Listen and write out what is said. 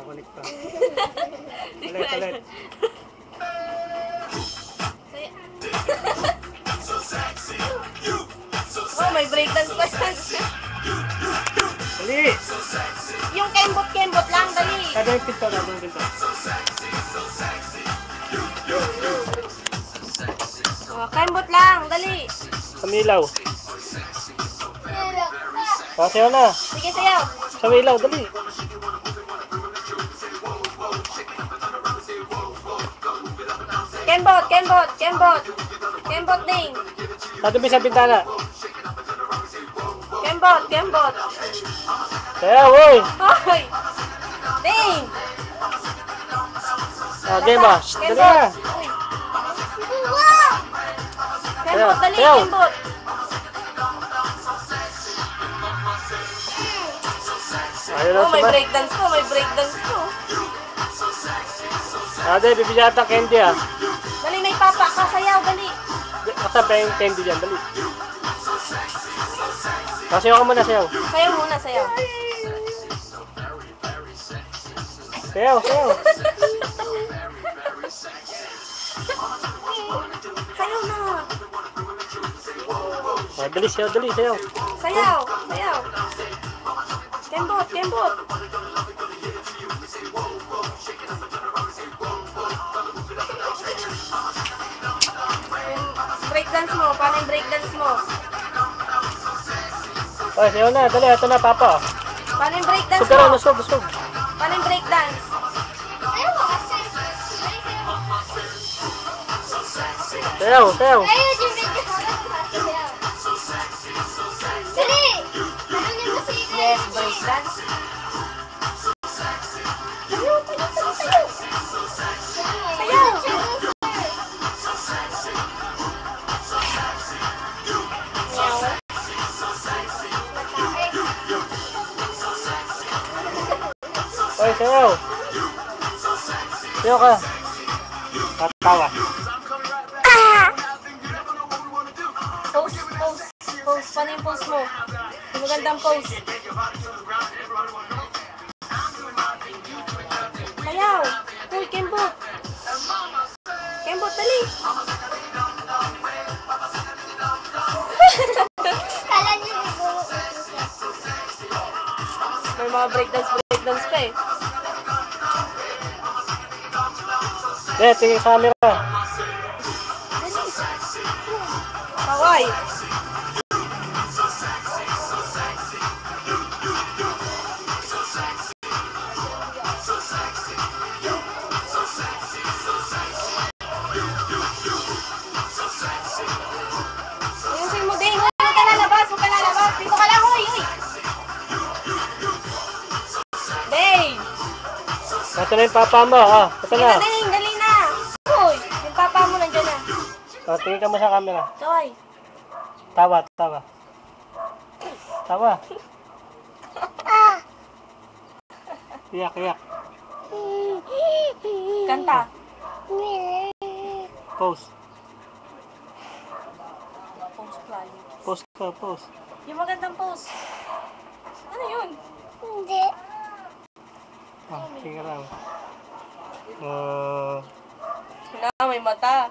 Nakakunik pa. Ulit. Oh, may breakdance pa siya. Dali! Yung kembot lang, dali. Kada yung pinto. Oh, kembot lang, dali. Samilaw. Sayaw na. Sige, sayaw. Samilaw, dali. Kembot ding. Tatabi sa bintana. Kembot. Sayaw, woy! Hoy! Ding! Game ba? Dali na. Kembot, dali, Sayaw. kembot. Ayun Oh, na may sumay. breakdance ko. Ate, bibigyan ata candy ah. Dali, may papa ka, sayaw, dali. Asa pa yung candy dyan, dali. Sayaw ka muna, sayaw. Sayaw muna, sayaw. Sayaw. Sayaw na. Dali, sayaw. Sayaw. Kembot. Breakdance mo, paano yung breakdance mo? Ay, sayaw na, dali, ito na, papa. Paano yung breakdance Sugaro, mo? nusog. Paano yung breakdance? Sayaw. Yes, breakdance. Ay, sayaw. Sayaw ka. Tatawa. Pose. Paano yung pose mo? Yung magandang pose. Sayaw. Uy, kembot. Kembot, dali. May mga breakdance pa eh. Tingin sa camera. Kawai. Ayusin mo din. Huwag ka lalabas. Dito ka lang, uy. Ding. Ito na yung papa mo, ha? Ito na. Dali na. Uy, yung papa mo nandiyan na. Tingin ka mo sa camera. Kawai. Tawa. Iyak. Kanta. Pose. Pose fly. Pose. Yung magandang pose. Ano yun? Hindi. Tingin lang. Wala, may mata.